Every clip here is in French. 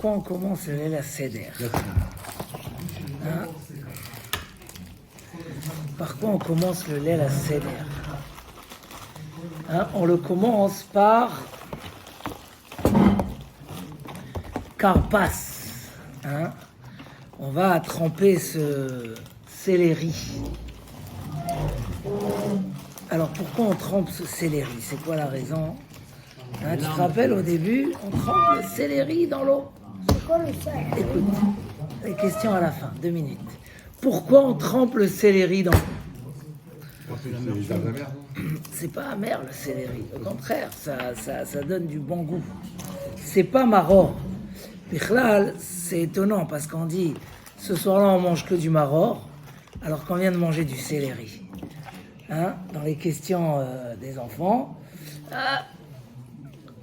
quoi on commence le Leil HaSeder? Hein? Par quoi on commence le Leil HaSeder? Hein? On le commence par Karpas. Hein? On va tremper ce céleri. Alors pourquoi on trempe ce céleri? C'est quoi la raison? Hein, tu te rappelles au début, on trempe le céleri dans l'eau. C'est quoi le sel? Écoute, les questions à la fin, 2 minutes. Pourquoi on trempe le céleri dans l'eau? C'est pas amer le céleri, au contraire, ça donne du bon goût. C'est pas maror. Bichlal, c'est étonnant parce qu'on dit ce soir-là on mange que du maror, alors qu'on vient de manger du céleri. Hein, dans les questions des enfants,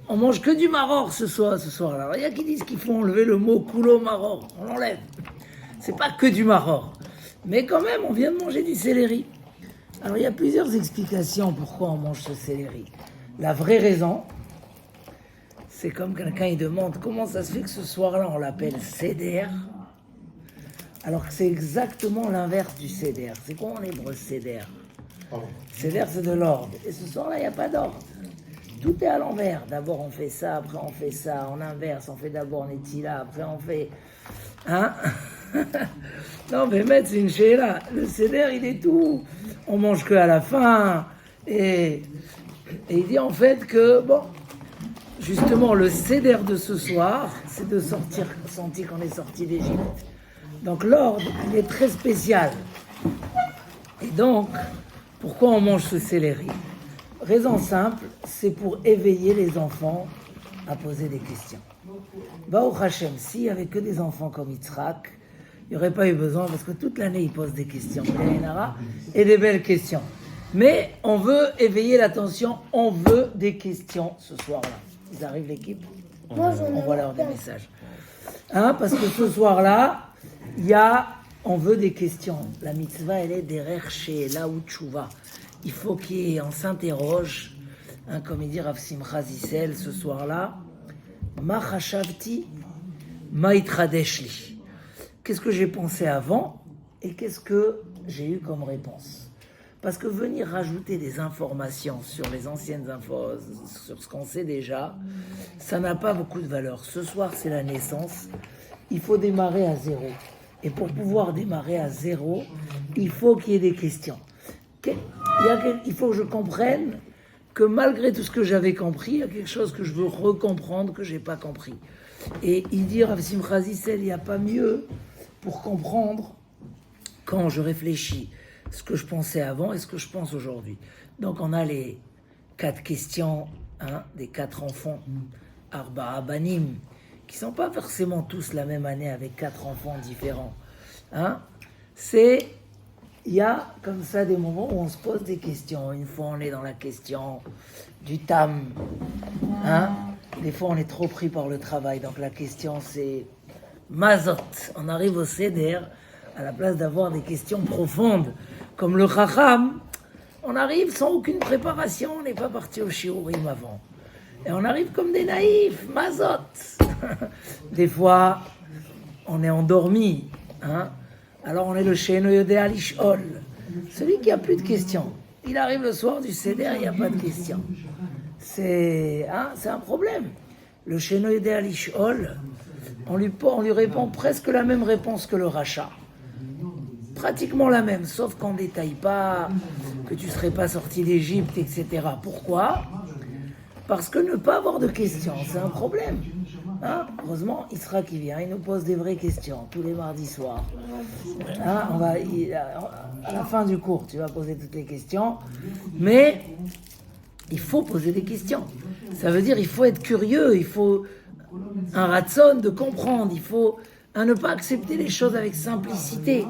on mange que du maror ce soir-là. Alors, il y a qui disent qu'il faut enlever le mot coulo maror, on l'enlève. C'est pas que du maror, mais quand même on vient de manger du céleri. Alors il y a plusieurs explications pourquoi on mange ce céleri. La vraie raison, c'est comme quelqu'un il demande comment ça se fait que ce soir-là on l'appelle Seder, alors que c'est exactement l'inverse du Seder. C'est quoi en hébreu Seder? Seder c'est de l'ordre. Et ce soir-là il n'y a pas d'ordre. Tout est à l'envers. D'abord on fait ça, après on fait ça, on inverse, on fait d'abord Netila, après on fait... Hein? Non mais maître, c'est une chéla. Le Seder il est tout. On mange que à la fin. Et il dit en fait que, bon, justement le Seder de ce soir, c'est de sentir qu'on est sorti d'Égypte. Donc l'ordre, il est très spécial. Et donc, pourquoi on mange ce céleri? Raison simple, c'est pour éveiller les enfants à poser des questions. Baruch Hashem, s'il n'y avait que des enfants comme Yitzhak, il n'y aurait pas eu besoin, parce que toute l'année, ils posent des questions, et des belles questions. Mais on veut éveiller l'attention, on veut des questions ce soir-là. Ils arrivent, l'équipe? On voit leur des messages. Hein, parce que ce soir-là, on veut des questions. La mitzvah, elle est derrière chez là où tchouva. Il faut qu'on s'interroge, hein, comme il dit Rav Simcha Zissel ce soir-là, Ma chashavti, ma itradeshli. Qu'est-ce que j'ai pensé avant et qu'est-ce que j'ai eu comme réponse? Parce que venir rajouter des informations sur les anciennes infos, sur ce qu'on sait déjà, ça n'a pas beaucoup de valeur. Ce soir, c'est la naissance. Il faut démarrer à zéro. Et pour pouvoir démarrer à zéro, il faut qu'il y ait des questions. Il faut que je comprenne que malgré tout ce que j'avais compris, il y a quelque chose que je veux recomprendre que je n'ai pas compris. Et il dit, Rav Simcha Zissel, il n'y a pas mieux pour comprendre quand je réfléchis ce que je pensais avant et ce que je pense aujourd'hui. Donc on a les 4 questions, hein, des 4 enfants, Arba Banim, qui ne sont pas forcément tous la même année avec 4 enfants différents. Hein. Il y a comme ça des moments où on se pose des questions. Une fois on est dans la question du tam. Hein. Des fois on est trop pris par le travail. Donc la question c'est Mazot. On arrive au Seder, à la place d'avoir des questions profondes. Comme le Chacham, on arrive sans aucune préparation. On n'est pas parti au Shiurim avant. Et on arrive comme des naïfs. Mazot. Des fois on est endormi. Hein. Alors on est le She'eno Yodea Lish'ol, celui qui a plus de questions. Il arrive le soir du Seder, il n'y a pas de questions. C'est un problème. Le She'eno Yodea Lish'ol, on lui répond presque la même réponse que le rachat. Pratiquement la même, sauf qu'on ne détaille pas que tu ne serais pas sorti d'Égypte, etc. Pourquoi? Parce que ne pas avoir de questions, c'est un problème. Hein? Heureusement, Isra qui vient, il nous pose des vraies questions tous les mardis soirs. Hein? À la fin du cours, tu vas poser toutes les questions, mais il faut poser des questions. Ça veut dire il faut être curieux, il faut un ratson de comprendre, il faut ne pas accepter les choses avec simplicité.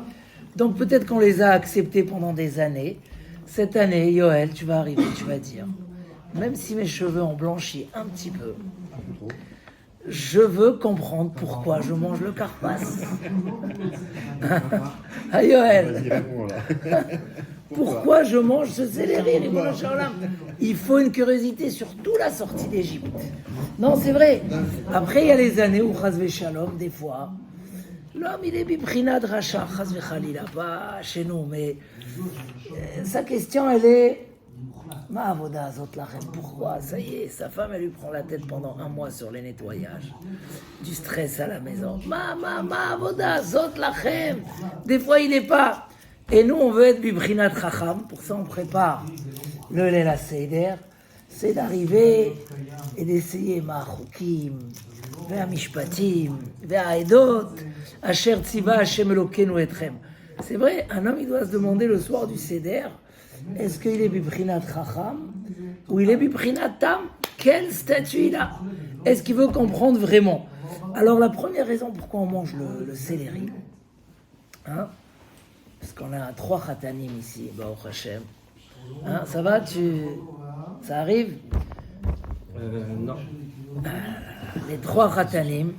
Donc peut-être qu'on les a acceptées pendant des années. Cette année, Yoël, tu vas arriver, tu vas dire, même si mes cheveux ont blanchi un petit peu, je veux comprendre pourquoi je mange le carpas. Ah Yoël, Vas-y, réponds là. pourquoi je mange ce céleri? Il faut une curiosité sur toute la sortie d'Égypte. Non, c'est vrai. Après, il y a les années où Chas Shalom, des fois, l'homme, il est bibrinat rachat, Chas Khalila, pas chez nous, mais sa question, elle est Ma avoda zot lachem, pourquoi? Ça y est, sa femme, elle lui prend la tête pendant 1 mois sur les nettoyages. Du stress à la maison. Ma avoda zot lachem. Des fois, il n'est pas. Et nous, on veut être bibrinat chacham. Pour ça, on prépare le Leila Seder. C'est d'arriver et d'essayer ma chukim, vea mishpatim, vea edot, asher tziva Hashem Elokeinu etchem. C'est vrai, un homme, il doit se demander le soir du Seder, est-ce qu'il est bibrinat chacham ou il est bibrinat tam? Quel statut il a? Est-ce qu'il veut comprendre vraiment? Alors la première raison pourquoi on mange le céleri, hein, parce qu'on a 3 khatanim ici, Baruch Hashem. Hein, ça va, ça arrive? Non. Les 3 khatanim,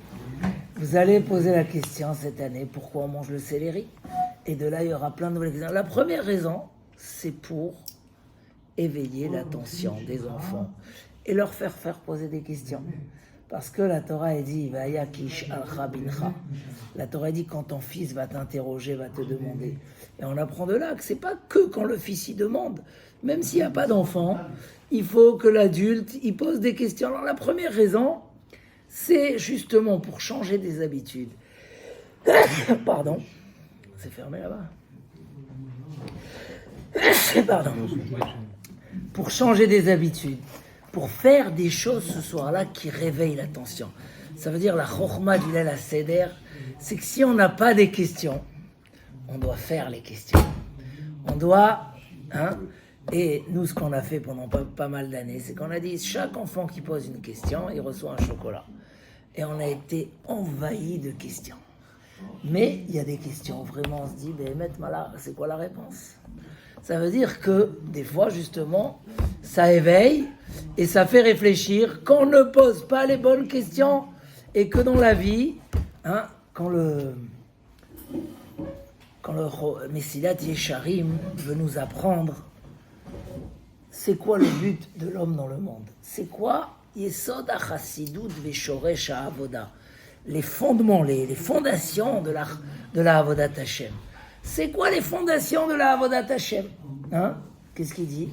vous allez poser la question cette année, pourquoi on mange le céleri? Et de là, il y aura plein de nouvelles questions. La première raison, c'est pour éveiller l'attention des enfants et leur faire poser des questions. Parce que la Torah est dit, la Torah dit quand ton fils va t'interroger, va te demander. Et on apprend de là que c'est pas que quand le fils y demande. Même s'il n'y a pas d'enfant, il faut que l'adulte il pose des questions. Alors la première raison, c'est justement pour changer des habitudes. Pardon, c'est fermé là-bas. Pardon. Pour changer des habitudes, pour faire des choses ce soir-là qui réveillent l'attention. Ça veut dire la chokhma du Leila Seder, c'est que si on n'a pas des questions, on doit faire les questions. On doit, hein, et nous ce qu'on a fait pendant pas mal d'années, c'est qu'on a dit chaque enfant qui pose une question, il reçoit un chocolat. Et on a été envahi de questions. Mais il y a des questions, vraiment on se dit, c'est quoi la réponse? Ça veut dire que des fois justement, ça éveille et ça fait réfléchir quand on ne pose pas les bonnes questions et que dans la vie, hein, quand le Messilat Yesharim veut nous apprendre c'est quoi le but de l'homme dans le monde, c'est quoi Yesod HaChassidut Veshoresh HaAvoda, les fondements, les fondations de la Avodat Hashem. C'est quoi les fondations de la Avodat Hashem? Hein? Qu'est-ce qu'il dit?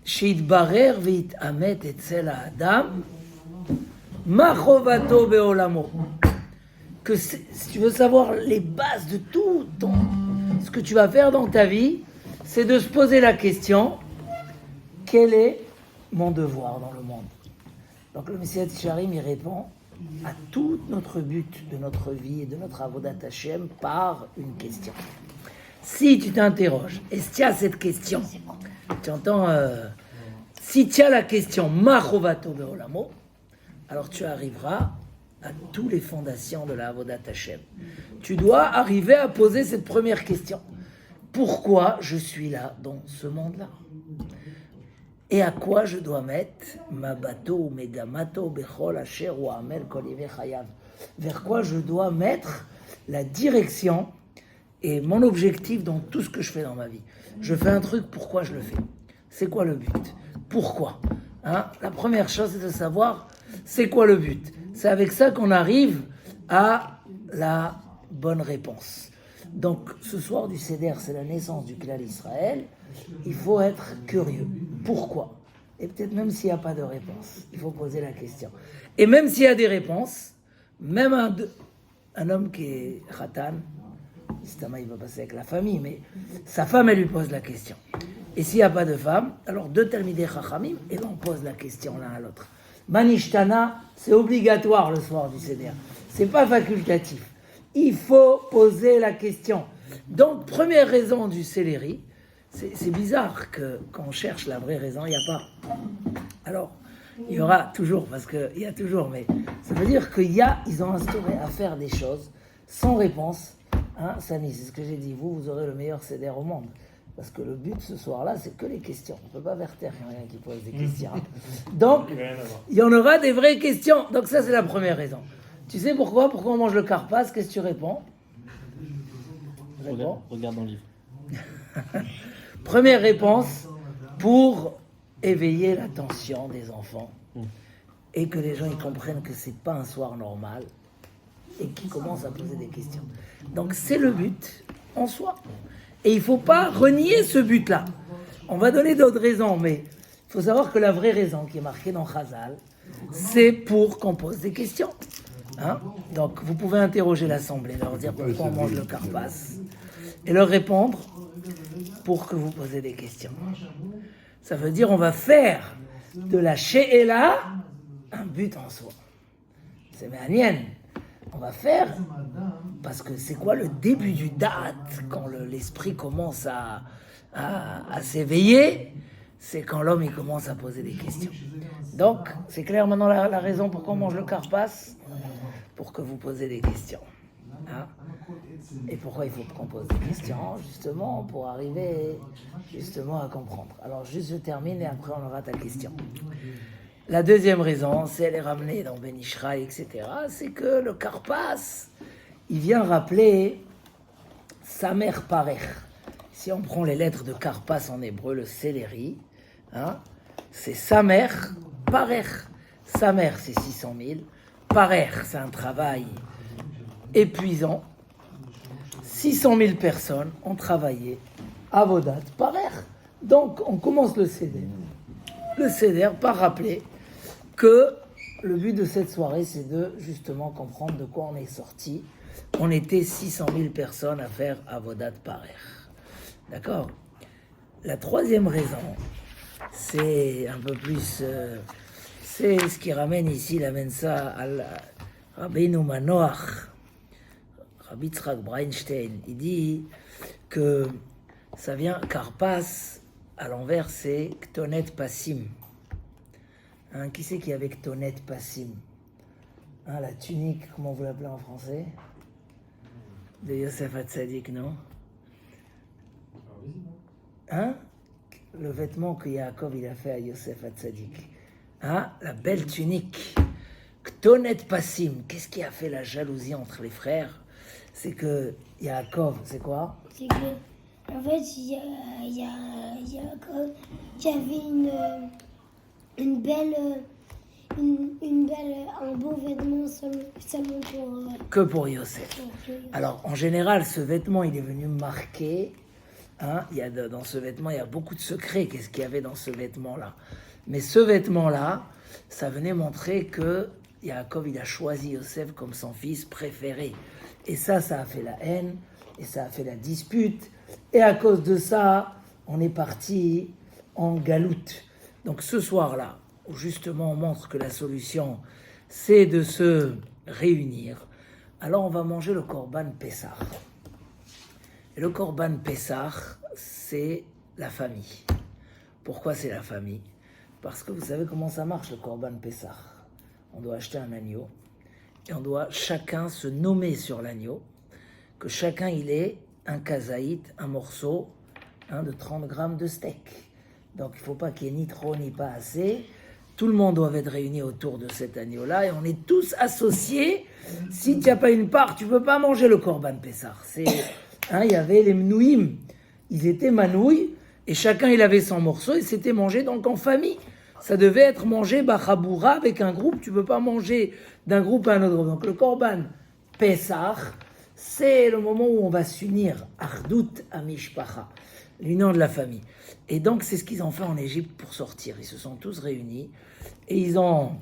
Sheitbarer ve'itamet etzel ha'adam ma chovato be'olamo. Que si tu veux savoir les bases de tout ce que tu vas faire dans ta vie, c'est de se poser la question, quel est mon devoir dans le monde? Donc le Messilat Yesharim, il répond à tout notre but de notre vie et de notre Avodat Hashem par une question. Si tu t'interroges, et si tu as cette question, tu entends, si tu as la question Ma chovato be'olamo, alors tu arriveras à toutes les fondations de la Avodat Hashem. Tu dois arriver à poser cette première question. Pourquoi je suis là dans ce monde-là? Et à quoi je dois mettre ma bateau ou megamato bechol asher ou amel kol yemei chayav? Vers quoi je dois mettre la direction et mon objectif dans tout ce que je fais dans ma vie? Je fais un truc, pourquoi je le fais? C'est quoi le but? Pourquoi? Hein? La première chose, c'est de savoir c'est quoi le but. C'est avec ça qu'on arrive à la bonne réponse. Donc, ce soir du Seder, c'est la naissance du Klal Israël. Il faut être curieux. Pourquoi? Et peut-être même s'il n'y a pas de réponse, il faut poser la question. Et même s'il y a des réponses, même un homme qui est khatan, il va passer avec la famille, mais sa femme, elle lui pose la question. Et s'il n'y a pas de femme, alors 2 Talmidei Chachamim, et là on pose la question l'un à l'autre. Manishtana, c'est obligatoire le soir du Seder. C'est pas facultatif. Il faut poser la question. Donc, première raison du céleri, c'est bizarre que quand on cherche la vraie raison, il n'y a pas. Alors, il y aura toujours, parce qu'il y a toujours, mais ça veut dire ils ont instauré à faire des choses sans réponse. Hein, Samy, c'est ce que j'ai dit. Vous aurez le meilleur Seder au monde. Parce que le but ce soir-là, c'est que les questions. On ne peut pas verter rien qui pose des questions. Donc, il y en aura des vraies questions. Donc ça, c'est la première raison. Tu sais pourquoi on mange le karpas? Qu'est-ce que tu réponds? Regarde dans le livre. Première réponse, pour éveiller l'attention des enfants et que les gens ils comprennent que c'est pas un soir normal et qu'ils commencent à poser des questions. Donc c'est le but en soi. Et il ne faut pas renier ce but-là. On va donner d'autres raisons, mais il faut savoir que la vraie raison qui est marquée dans Chazal, c'est pour qu'on pose des questions. Hein? Donc vous pouvez interroger l'assemblée, leur dire pourquoi on mange le karpas et leur répondre pour que vous posez des questions. Ça veut dire on va faire de la she'ela un but en soi. C'est manienne. On va faire, parce que c'est quoi le début du date, quand l'esprit commence à s'éveiller, c'est quand l'homme il commence à poser des questions. Donc, c'est clair maintenant la raison pourquoi on mange le karpas, pour que vous posez des questions. Hein? Et pourquoi il faut qu'on pose des questions? Justement, pour arriver justement à comprendre. Alors, juste je termine et après on aura ta question. La deuxième raison, c'est elle est ramenée dans Ben Ishraï, etc. C'est que le karpas, il vient rappeler sa mère parech. Si on prend les lettres de karpas en hébreu, le céleri, hein, c'est sa mère parech. Sa mère, c'est 600 000. Parech, c'est un travail épuisant. 600 000 personnes ont travaillé à Avodat parech. Donc, on commence le seder. Le seder par rappeler que le but de cette soirée, c'est de justement comprendre de quoi on est sorti. On était 600 000 personnes à faire Avodat parech. D'accord? La troisième raison, c'est un peu plus... c'est ce qui ramène ici, il amène ça à Rabbeinu Manoach, Rabbi Yitzhak Breinstein. Il dit que ça vient, karpas, à l'envers, c'est Ktonet Passim. Hein, qui c'est qui est avec Ktonet Passim? Hein, la tunique, comment vous l'appelez en français? De Yosef Hatzadik, non? Hein? Le vêtement que Yaakov il a fait à Yosef Hatzadik. Hein? La belle tunique. Ktonet Passim. Qu'est-ce qui a fait la jalousie entre les frères? C'est que Yaakov, c'est quoi? C'est que, en fait, il y avait un beau vêtement seulement pour... Que pour Yosef. Alors, en général, ce vêtement, il est venu marquer. Hein, dans ce vêtement, il y a beaucoup de secrets. Qu'est-ce qu'il y avait dans ce vêtement-là? Mais ce vêtement-là, ça venait montrer que Yaakov, il a choisi Yosef comme son fils préféré. Et ça a fait la haine, et ça a fait la dispute. Et à cause de ça, on est parti en galoute. Donc ce soir-là, où justement on montre que la solution, c'est de se réunir, alors on va manger le Korban Pessah. Et le Korban Pessah, c'est la famille. Pourquoi c'est la famille? Parce que vous savez comment ça marche le Korban Pessah. On doit acheter un agneau, et on doit chacun se nommer sur l'agneau, que chacun il ait un kazaït, un morceau de 30 grammes de steak. Donc il ne faut pas qu'il y ait ni trop ni pas assez. Tout le monde doit être réuni autour de cet agneau-là et on est tous associés. Si tu n'as pas une part, tu ne peux pas manger le Korban Pessah. Il y avait les Mnouim, ils étaient manouilles et chacun il avait son morceau et c'était mangé donc en famille. Ça devait être mangé bachaboura avec un groupe, tu ne peux pas manger d'un groupe à un autre. Donc le Korban Pessah, c'est le moment où on va s'unir, Ardout Amishpacha, l'union de la famille. Et donc, c'est ce qu'ils ont fait en Égypte pour sortir. Ils se sont tous réunis et ils ont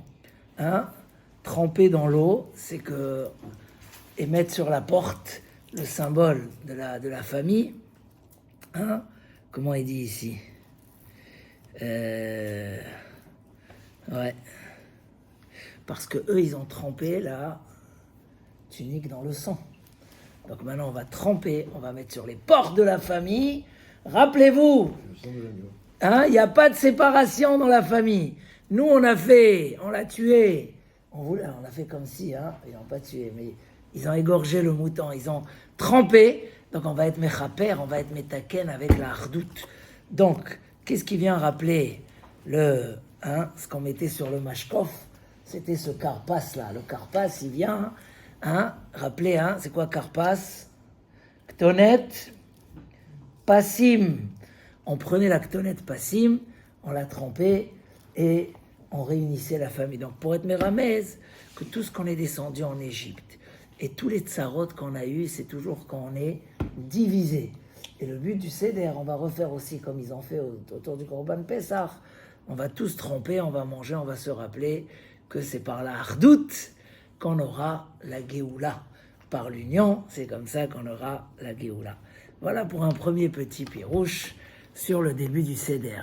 trempé dans l'eau, c'est que, et mettre sur la porte le symbole de la famille. Hein? Comment il dit ici? Ouais. Parce que eux, ils ont trempé la tunique dans le sang. Donc maintenant, on va tremper, on va mettre sur les portes de la famille. Rappelez-vous, il n'y a pas de séparation dans la famille. Nous, on l'a tué. On a fait comme si, ils n'ont pas tué, mais ils ont égorgé le mouton. Ils ont trempé Donc on va être mechaper, on va être metaken avec la hardout. Donc, qu'est-ce qui vient rappeler ce qu'on mettait sur le mashkof? C'était ce karpas là. Le karpas, il vient rappeler, c'est quoi karpas? Ktonet, passim. On prenait la ktonet passim, on la trempait et on réunissait la famille. Donc pour être méramez, que tout ce qu'on est descendu en Égypte et tous les tsarot qu'on a eu, c'est toujours quand on est divisé. Et le but du Seder, on va refaire aussi comme ils ont fait autour du Korban Pessah. On va tous tremper, on va manger, on va se rappeler que c'est par la hardout qu'on aura la Géoula. Par l'union, c'est comme ça qu'on aura la Géoula. Voilà pour un premier petit pirouche sur le début du Seder.